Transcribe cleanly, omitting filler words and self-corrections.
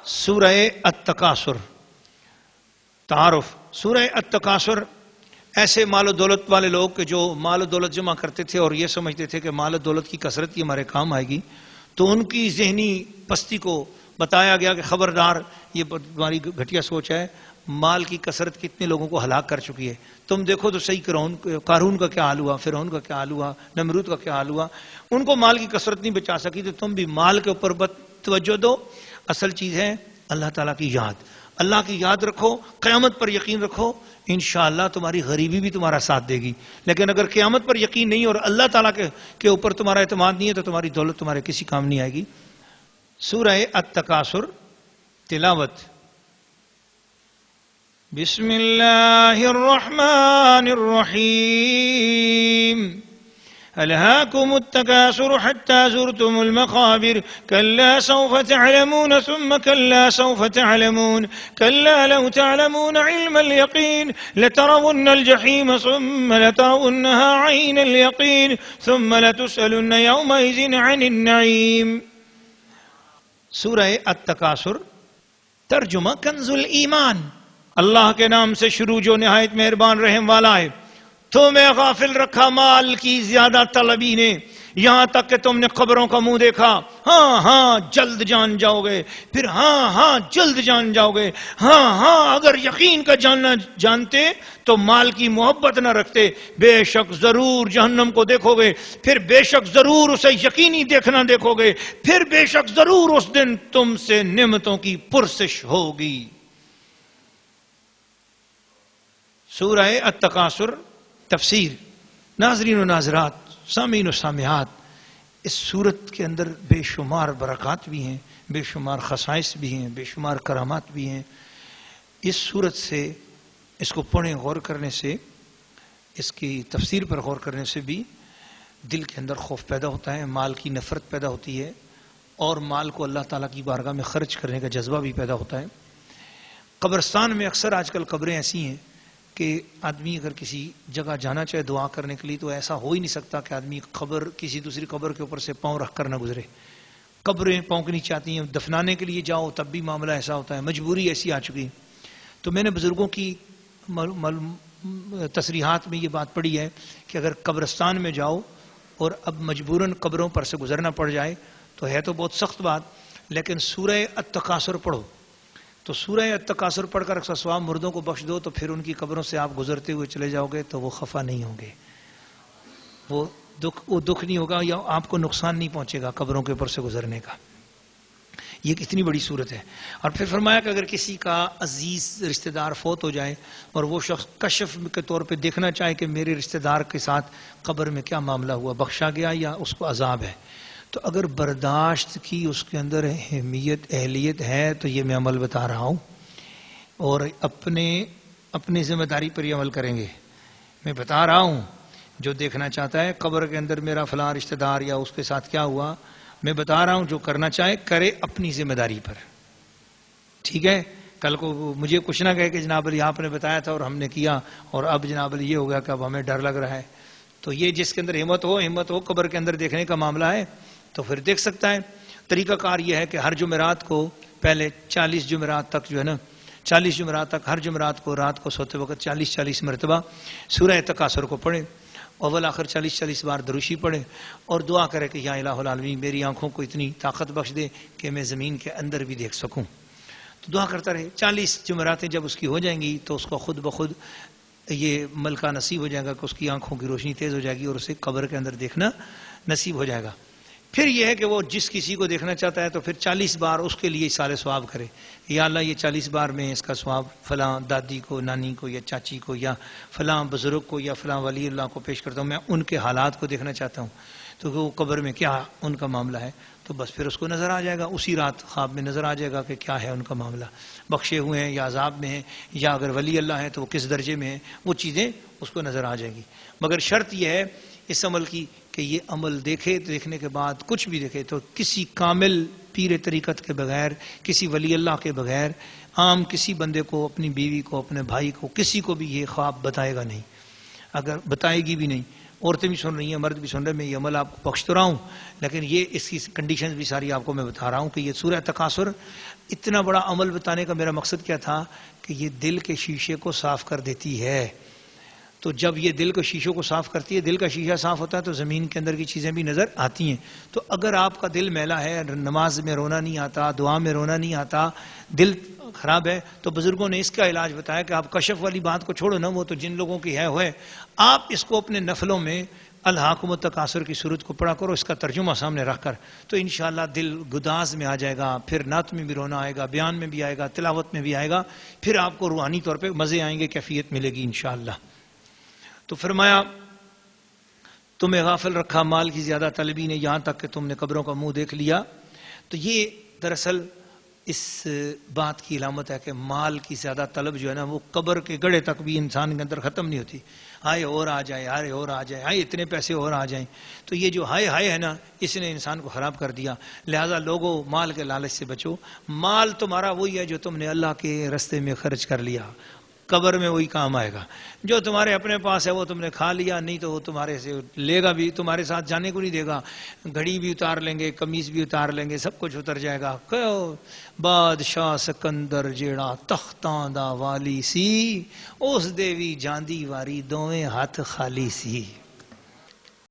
سورہ التکاثر تعارف. سورہ التکاثر ایسے مال و دولت والے لوگ کہ جو مال و دولت جمع کرتے تھے اور یہ سمجھتے تھے کہ مال و دولت کی کثرت ہی ہمارے کام آئے گی، تو ان کی ذہنی پستی کو بتایا گیا کہ خبردار، یہ تمہاری گھٹیا سوچ ہے، مال کی کثرت کتنے لوگوں کو ہلاک کر چکی ہے. تم دیکھو تو صحیح، قارون کا کیا حال ہوا، فرعون کا کیا حال ہوا، نمرود کا کیا حال ہوا. ان کو مال کی کثرت نہیں بچا سکی، تو تم بھی مال کے اوپر توجہ دو. اصل چیز ہے اللہ تعالیٰ کی یاد. اللہ کی یاد رکھو، قیامت پر یقین رکھو، انشاءاللہ تمہاری غریبی بھی تمہارا ساتھ دے گی. لیکن اگر قیامت پر یقین نہیں اور اللہ تعالیٰ کے اوپر تمہارا اعتماد نہیں ہے تو تمہاری دولت تمہارے کسی کام نہیں آئے گی. سورہ التکاثر تلاوت. بسم اللہ الرحمن الرحیم. ألهاكم التكاثر حتى زرتم المقابر كلا سوف تعلمون ثم كلا سوف تعلمون كلا لو تعلمون علم اليقين لترون الجحيم ثم لترونها عين اليقين ثم لتسألن يومئذ عن النعيم. سورہ التکاثر ترجمہ کنز الایمان. اللہ کے نام سے شروع جو نہایت مہربان رحم والا ہے. تمہیں غافل رکھا مال کی زیادہ طلبی نے، یہاں تک کہ تم نے قبروں کا منہ دیکھا. ہاں ہاں جلد جان جاؤ گے، پھر ہاں ہاں جلد جان جاؤ گے. ہاں ہاں اگر یقین کا جاننا جانتے تو مال کی محبت نہ رکھتے. بے شک ضرور جہنم کو دیکھو گے، پھر بے شک ضرور اسے یقینی دیکھنا دیکھو گے، پھر بے شک ضرور اس دن تم سے نعمتوں کی پرسش ہوگی. سورہ التکاثر تفسیر. ناظرین و ناظرات، سامعین و سامعات، اس صورت کے اندر بے شمار برکات بھی ہیں، بے شمار خصائص بھی ہیں، بے شمار کرامات بھی ہیں. اس صورت سے، اس کو پڑھیں، غور کرنے سے، اس کی تفسیر پر غور کرنے سے بھی دل کے اندر خوف پیدا ہوتا ہے، مال کی نفرت پیدا ہوتی ہے، اور مال کو اللہ تعالیٰ کی بارگاہ میں خرچ کرنے کا جذبہ بھی پیدا ہوتا ہے. قبرستان میں اکثر آج کل قبریں ایسی ہیں کہ آدمی اگر کسی جگہ جانا چاہے دعا کرنے کے لیے تو ایسا ہو ہی نہیں سکتا کہ آدمی قبر کسی دوسری قبر کے اوپر سے پاؤں رکھ کر نہ گزرے. قبریں پونکنی چاہتی ہیں، دفنانے کے لیے جاؤ تب بھی معاملہ ایسا ہوتا ہے، مجبوری ایسی آ چکی. تو میں نے بزرگوں کی تصریحات میں یہ بات پڑھی ہے کہ اگر قبرستان میں جاؤ اور اب مجبوراً قبروں پر سے گزرنا پڑ جائے تو ہے تو بہت سخت بات، لیکن سورہ التکاثر پڑھو. تو سورہ التکاثر پڑھ کر اکثر ثواب مردوں کو بخش دو تو پھر ان کی قبروں سے آپ گزرتے ہوئے چلے جاؤ گے تو وہ خفا نہیں ہوں گے، وہ دکھ نہیں ہوگا، یا آپ کو نقصان نہیں پہنچے گا قبروں کے اوپر سے گزرنے کا. یہ کتنی بڑی صورت ہے. اور پھر فرمایا کہ اگر کسی کا عزیز رشتہ دار فوت ہو جائے اور وہ شخص کشف کے طور پہ دیکھنا چاہے کہ میرے رشتہ دار کے ساتھ قبر میں کیا معاملہ ہوا، بخشا گیا یا اس کو عذاب ہے، تو اگر برداشت کی اس کے اندر اہلیت ہے تو یہ میں عمل بتا رہا ہوں، اور اپنے ذمہ داری پر یہ عمل کریں گے. میں بتا رہا ہوں، جو دیکھنا چاہتا ہے قبر کے اندر میرا فلاں رشتہ دار یا اس کے ساتھ کیا ہوا، میں بتا رہا ہوں جو کرنا چاہے کرے اپنی ذمہ داری پر. ٹھیک ہے، کل کو مجھے کچھ نہ کہے کہ جناب علی آپ نے بتایا تھا اور ہم نے کیا اور اب جناب علی یہ ہو گیا کہ اب ہمیں ڈر لگ رہا ہے. تو یہ جس کے اندر ہمت ہو قبر کے اندر دیکھنے کا معاملہ ہے تو پھر دیکھ سکتا ہے. طریقہ کار یہ ہے کہ ہر جمعرات کو پہلے 40 جمعرات تک جو ہے نا 40 جمعرات تک ہر جمعرات کو رات کو سوتے وقت 40 مرتبہ سورہ تکاثر کو پڑھیں، اول آخر 40 بار دروشی پڑھیں اور دعا کرے کہ یا الہ العالمین میری آنکھوں کو اتنی طاقت بخش دے کہ میں زمین کے اندر بھی دیکھ سکوں. تو دعا کرتا رہے. 40 جمعراتیں جب اس کی ہو جائیں گی تو اس کو خود بخود یہ ملکہ نصیب ہو جائے گا کہ اس کی آنکھوں کی روشنی تیز ہو جائے گی اور اسے قبر کے اندر دیکھنا نصیب ہو جائے گا. پھر یہ ہے کہ وہ جس کسی کو دیکھنا چاہتا ہے تو پھر 40 بار اس کے لیے سارے ثواب کرے. یا اللہ یہ 40 بار میں اس کا ثواب فلاں دادی کو، نانی کو یا چاچی کو یا فلاں بزرگ کو یا فلاں ولی اللہ کو پیش کرتا ہوں، میں ان کے حالات کو دیکھنا چاہتا ہوں تو وہ قبر میں کیا ان کا معاملہ ہے. تو بس پھر اس کو نظر آ جائے گا، اسی رات خواب میں نظر آ جائے گا کہ کیا ہے ان کا معاملہ، بخشے ہوئے ہیں یا عذاب میں ہیں، یا اگر ولی اللہ ہے تو وہ کس درجے میں ہیں، وہ چیزیں اس کو نظر آ جائیں گی. مگر شرط یہ ہے اس عمل کی کہ یہ عمل دیکھنے کے بعد کچھ بھی دیکھے تو کسی کامل پیر طریقت کے بغیر، کسی ولی اللہ کے بغیر، عام کسی بندے کو، اپنی بیوی کو، اپنے بھائی کو، کسی کو بھی یہ خواب بتائے گا نہیں. اگر بتائے گی بھی نہیں عورتیں بھی سن رہی ہیں، مرد بھی سن رہے ہیں، میں یہ عمل آپ کو بخش تو رہا ہوں، لیکن یہ اس کی کنڈیشنز بھی ساری آپ کو میں بتا رہا ہوں کہ یہ سورہ تکاثر اتنا بڑا عمل بتانے کا میرا مقصد کیا تھا کہ یہ دل کے شیشے کو صاف کر دیتی ہے. تو جب یہ دل کے شیشوں کو صاف کرتی ہے، دل کا شیشہ صاف ہوتا ہے تو زمین کے اندر کی چیزیں بھی نظر آتی ہیں. تو اگر آپ کا دل میلا ہے، نماز میں رونا نہیں آتا، دعا میں رونا نہیں آتا، دل خراب ہے، تو بزرگوں نے اس کا علاج بتایا کہ آپ کشف والی بات کو چھوڑو نا، وہ تو جن لوگوں کی ہے ہوئے، آپ اس کو اپنے نفلوں میں الہاکم التکاثر کی صورت کو پڑھا کرو، اس کا ترجمہ سامنے رکھ کر، تو انشاءاللہ دل گداز میں آ جائے گا، پھر نعت میں بھی رونا آئے گا، بیان میں بھی آئے گا، تلاوت میں بھی آئے گا، پھر آپ کو روحانی طور پہ مزے آئیں گے، کیفیت ملے گی انشاءاللہ. تو فرمایا تمہیں غافل رکھا مال کی زیادہ طلبی نے، یہاں تک کہ تم نے قبروں کا منہ دیکھ لیا. تو یہ دراصل اس بات کی علامت ہے کہ مال کی زیادہ طلب جو ہے نا، وہ قبر کے گڑھے تک بھی انسان کے اندر ختم نہیں ہوتی. ہائے اور آ جائے، ہائے اور آ جائے، ہائے اتنے پیسے اور آ جائیں. تو یہ جو ہائے ہائے ہے نا، اس نے انسان کو خراب کر دیا. لہذا لوگوں مال کے لالچ سے بچو. مال تمہارا وہی ہے جو تم نے اللہ کے رستے میں خرچ کر لیا، قبر میں وہی کام آئے گا. جو تمہارے اپنے پاس ہے وہ تم نے کھا لیا، نہیں تو وہ تمہارے سے لے گا بھی، تمہارے ساتھ جانے کو نہیں دے گا. گھڑی بھی اتار لیں گے، قمیض بھی اتار لیں گے، سب کچھ اتر جائے گا. بادشاہ سکندر جیڑا تختاں دا والی سی، اس دے وی جاندی واری دوویں ہاتھ خالی سی.